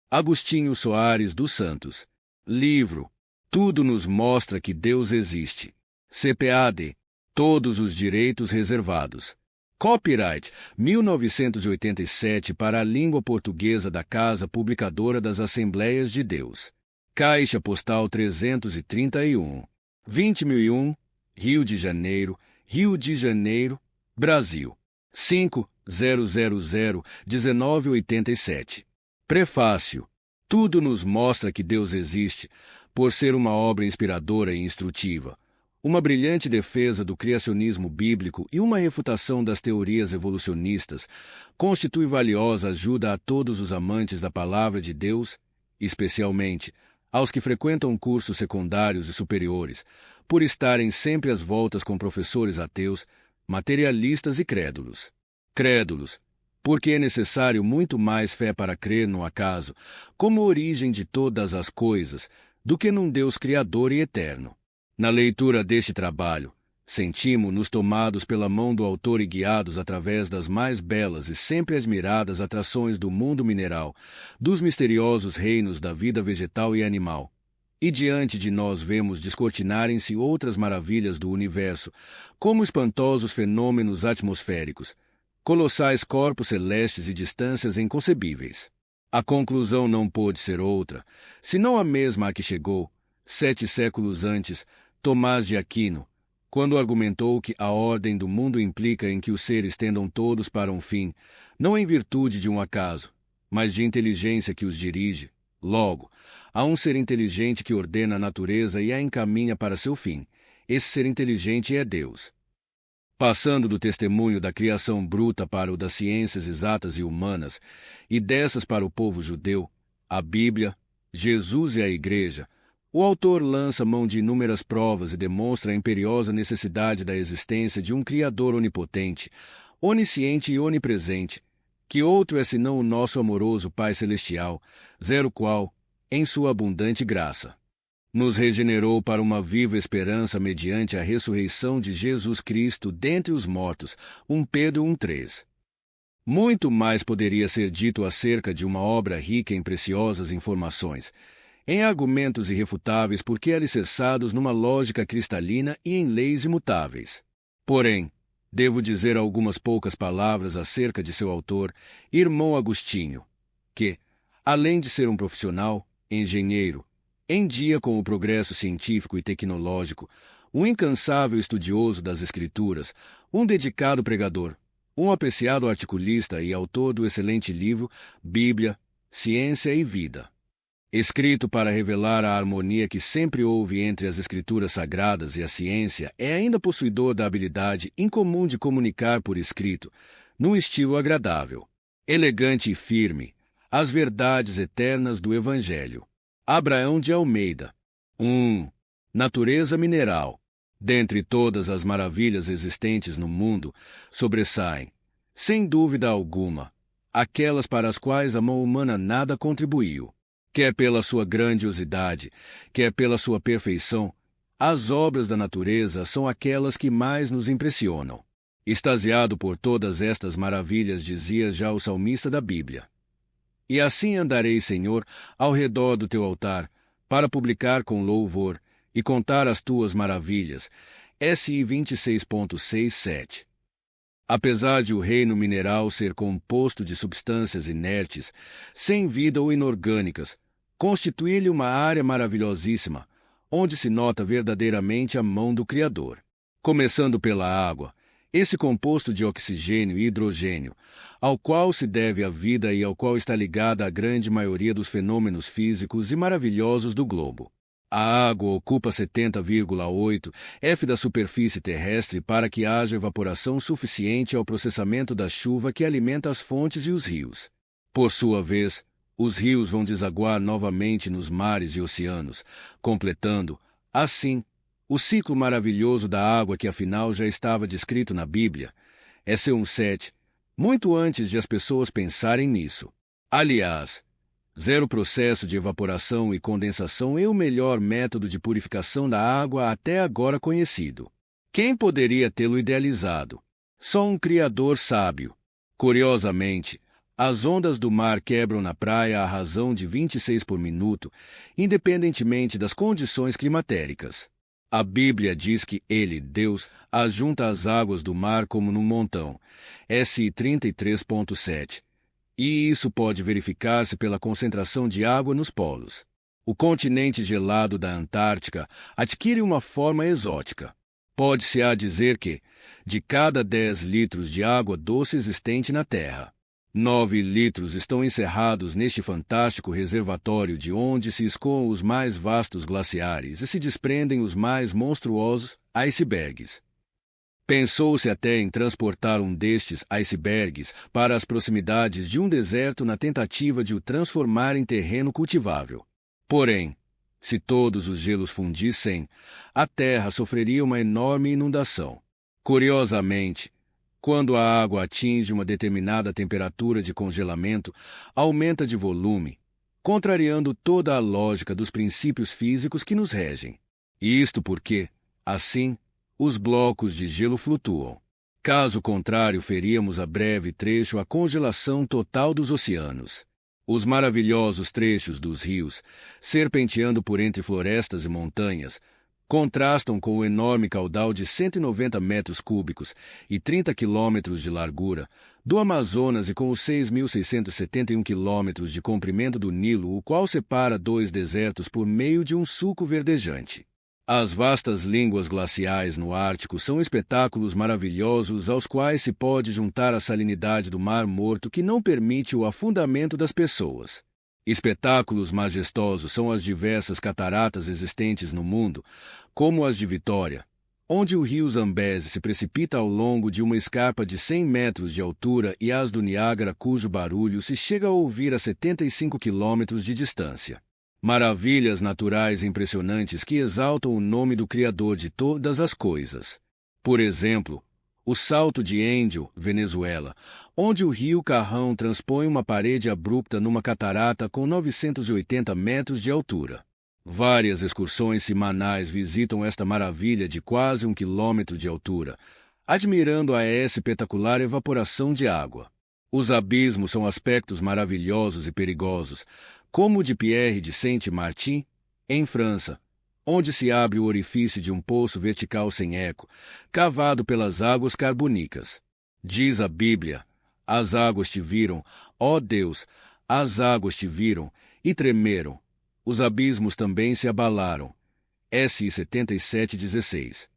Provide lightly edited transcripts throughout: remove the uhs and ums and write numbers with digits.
Agostinho Soares dos Santos. Livro. Tudo nos mostra que Deus existe. CPAD. Todos os direitos reservados. Copyright 1987 para a língua portuguesa da Casa Publicadora das Assembleias de Deus. Caixa Postal 331. 20001, Rio de Janeiro, Brasil. 5.000.1987. Prefácio. Tudo nos mostra que Deus existe, por ser uma obra inspiradora e instrutiva, uma brilhante defesa do criacionismo bíblico e uma refutação das teorias evolucionistas, constitui valiosa ajuda a todos os amantes da Palavra de Deus, especialmente aos que frequentam cursos secundários e superiores, por estarem sempre às voltas com professores ateus, materialistas e crédulos. Crédulos, porque é necessário muito mais fé para crer no acaso, como origem de todas as coisas, do que num Deus criador e eterno. Na leitura deste trabalho, sentimos-nos tomados pela mão do autor e guiados através das mais belas e sempre admiradas atrações do mundo mineral, dos misteriosos reinos da vida vegetal e animal. E diante de nós vemos descortinarem-se outras maravilhas do universo, como espantosos fenômenos atmosféricos, colossais corpos celestes e distâncias inconcebíveis. A conclusão não pôde ser outra, senão a mesma a que chegou, 7 séculos antes, Tomás de Aquino, quando argumentou que a ordem do mundo implica em que os seres tendam todos para um fim, não em virtude de um acaso, mas de inteligência que os dirige. Logo, há um ser inteligente que ordena a natureza e a encaminha para seu fim. Esse ser inteligente é Deus. Passando do testemunho da criação bruta para o das ciências exatas e humanas, e dessas para o povo judeu, a Bíblia, Jesus e a Igreja, o autor lança mão de inúmeras provas e demonstra a imperiosa necessidade da existência de um Criador onipotente, onisciente e onipresente, que outro é senão o nosso amoroso Pai Celestial, zero qual, em sua abundante graça, nos regenerou para uma viva esperança mediante a ressurreição de Jesus Cristo dentre os mortos. 1 Pedro 1,3. Muito mais poderia ser dito acerca de uma obra rica em preciosas informações, em argumentos irrefutáveis porque alicerçados numa lógica cristalina e em leis imutáveis. Porém, devo dizer algumas poucas palavras acerca de seu autor, irmão Agostinho, que, além de ser um profissional, engenheiro, em dia com o progresso científico e tecnológico, um incansável estudioso das Escrituras, um dedicado pregador, um apreciado articulista e autor do excelente livro Bíblia, Ciência e Vida, escrito para revelar a harmonia que sempre houve entre as Escrituras Sagradas e a ciência, é ainda possuidor da habilidade incomum de comunicar por escrito, num estilo agradável, elegante e firme, as verdades eternas do Evangelho. Abraão de Almeida. 1. Natureza mineral. Dentre todas as maravilhas existentes no mundo, sobressaem, sem dúvida alguma, aquelas para as quais a mão humana nada contribuiu. Quer pela sua grandiosidade, quer pela sua perfeição, as obras da natureza são aquelas que mais nos impressionam. Extasiado por todas estas maravilhas, dizia já o salmista da Bíblia. E assim andarei, Senhor, ao redor do teu altar, para publicar com louvor e contar as tuas maravilhas. SI 26.67. Apesar de o reino mineral ser composto de substâncias inertes, sem vida ou inorgânicas, constitui-lhe uma área maravilhosíssima, onde se nota verdadeiramente a mão do Criador. Começando pela água, esse composto de oxigênio e hidrogênio, ao qual se deve a vida e ao qual está ligada a grande maioria dos fenômenos físicos e maravilhosos do globo. A água ocupa 70,8 f da superfície terrestre para que haja evaporação suficiente ao processamento da chuva que alimenta as fontes e os rios. Por sua vez, os rios vão desaguar novamente nos mares e oceanos, completando, assim, o ciclo maravilhoso da água que afinal já estava descrito na Bíblia. S. 1,7, muito antes de as pessoas pensarem nisso. Aliás, zero processo de evaporação e condensação é o melhor método de purificação da água até agora conhecido. Quem poderia tê-lo idealizado? Só um Criador sábio. Curiosamente, As ondas do mar quebram na praia à razão de 26 por minuto, independentemente das condições climatéricas. A Bíblia diz que Ele, Deus, ajunta as águas do mar como num montão. SI 33.7. E isso pode verificar-se pela concentração de água nos polos. O continente gelado da Antártica adquire uma forma exótica. Pode-se dizer que, de cada 10 litros de água doce existente na Terra, 9 litros estão encerrados neste fantástico reservatório de onde se escoam os mais vastos glaciares e se desprendem os mais monstruosos icebergs. Pensou-se até em transportar um destes icebergs para as proximidades de um deserto na tentativa de o transformar em terreno cultivável. Porém, se todos os gelos fundissem, a Terra sofreria uma enorme inundação. Curiosamente, quando a água atinge uma determinada temperatura de congelamento, aumenta de volume, contrariando toda a lógica dos princípios físicos que nos regem. E isto porque, assim, os blocos de gelo flutuam. Caso contrário, veríamos a breve trecho a congelação total dos oceanos. Os maravilhosos trechos dos rios, serpenteando por entre florestas e montanhas, contrastam com o enorme caudal de 190 metros cúbicos e 30 quilômetros de largura do Amazonas e com os 6.671 quilômetros de comprimento do Nilo, o qual separa dois desertos por meio de um sulco verdejante. As vastas línguas glaciais no Ártico são espetáculos maravilhosos aos quais se pode juntar a salinidade do Mar Morto que não permite o afundamento das pessoas. Espetáculos majestosos são as diversas cataratas existentes no mundo, como as de Vitória, onde o rio Zambeze se precipita ao longo de uma escarpa de 100 metros de altura, e as do Niágara, cujo barulho se chega a ouvir a 75 quilômetros de distância. Maravilhas naturais impressionantes que exaltam o nome do Criador de todas as coisas. Por exemplo, o Salto de Angel, Venezuela, onde o rio Carrão transpõe uma parede abrupta numa catarata com 980 metros de altura. Várias excursões semanais visitam esta maravilha de quase 1 quilômetro de altura, admirando a espetacular evaporação de água. Os abismos são aspectos maravilhosos e perigosos, como o de Pierre de Saint-Martin, em França, onde se abre o orifício de um poço vertical sem eco, cavado pelas águas carbonílicas. Diz a Bíblia: as águas te viram, ó Deus, as águas te viram, e tremeram. Os abismos também se abalaram. SI 77:16.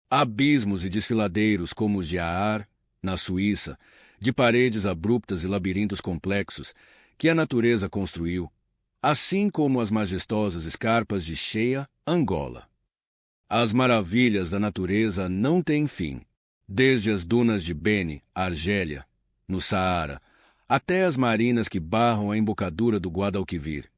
Abismos e desfiladeiros como os de Aar, na Suíça, de paredes abruptas e labirintos complexos, que a natureza construiu, assim como as majestosas escarpas de Cheia, Angola. As maravilhas da natureza não têm fim, desde as dunas de Beni, Argélia, no Saara, até as marinas que barram a embocadura do Guadalquivir.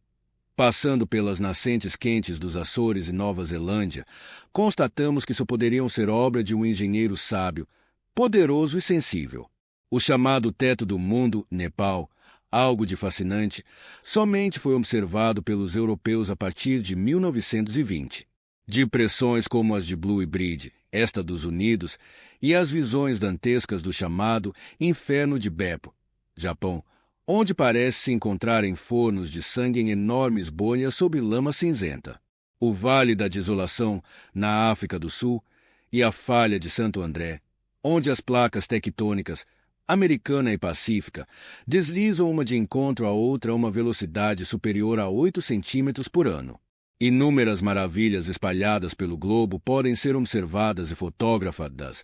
Passando pelas nascentes quentes dos Açores e Nova Zelândia, constatamos que só poderiam ser obra de um engenheiro sábio, poderoso e sensível. O chamado teto do mundo, Nepal, algo de fascinante, somente foi observado pelos europeus a partir de 1920. Depressões como as de Blue Bridge, esta dos Unidos, e as visões dantescas do chamado Inferno de Beppo, Japão, onde parece se encontrarem fornos de sangue em enormes bolhas sob lama cinzenta. O Vale da Desolação, na África do Sul, e a Falha de Santo André, onde as placas tectônicas, Americana e Pacífica, deslizam uma de encontro à outra a uma velocidade superior a 8 centímetros por ano. Inúmeras maravilhas espalhadas pelo globo podem ser observadas e fotografadas,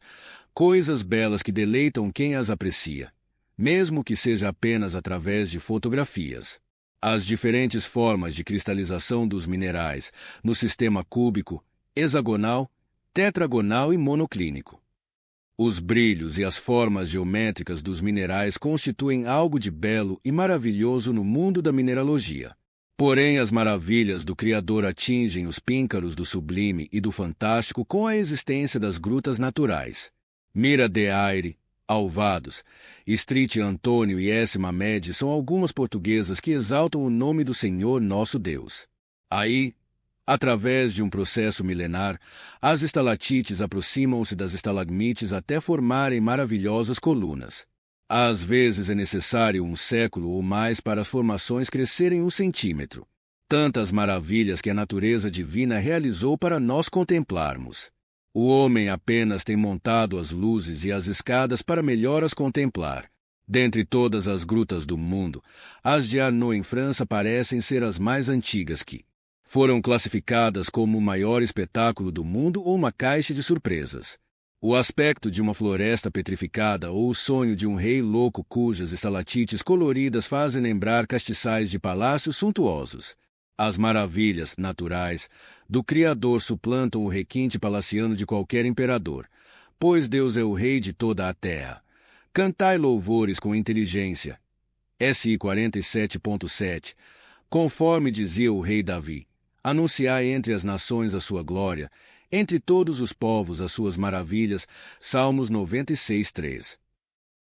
coisas belas que deleitam quem as aprecia, mesmo que seja apenas através de fotografias. As diferentes formas de cristalização dos minerais no sistema cúbico, hexagonal, tetragonal e monoclínico. Os brilhos e as formas geométricas dos minerais constituem algo de belo e maravilhoso no mundo da mineralogia. Porém, as maravilhas do Criador atingem os píncaros do sublime e do fantástico com a existência das grutas naturais. Mira de Aire, Alvados, Street Antônio e S. Mamed são algumas portuguesas que exaltam o nome do Senhor nosso Deus. Aí, através de um processo milenar, as estalactites aproximam-se das estalagmites até formarem maravilhosas colunas. Às vezes é necessário um século ou mais para as formações crescerem 1 centímetro. Tantas maravilhas que a natureza divina realizou para nós contemplarmos. O homem apenas tem montado as luzes e as escadas para melhor as contemplar. Dentre todas as grutas do mundo, as de Arnaud em França parecem ser as mais antigas que foram classificadas como o maior espetáculo do mundo ou uma caixa de surpresas. O aspecto de uma floresta petrificada ou o sonho de um rei louco cujas estalactites coloridas fazem lembrar castiçais de palácios suntuosos. As maravilhas naturais do Criador suplantam o requinte palaciano de qualquer imperador, pois Deus é o rei de toda a terra. Cantai louvores com inteligência. SI 47.7. Conforme dizia o rei Davi, anunciai entre as nações a sua glória, entre todos os povos as suas maravilhas. Salmos 96:3.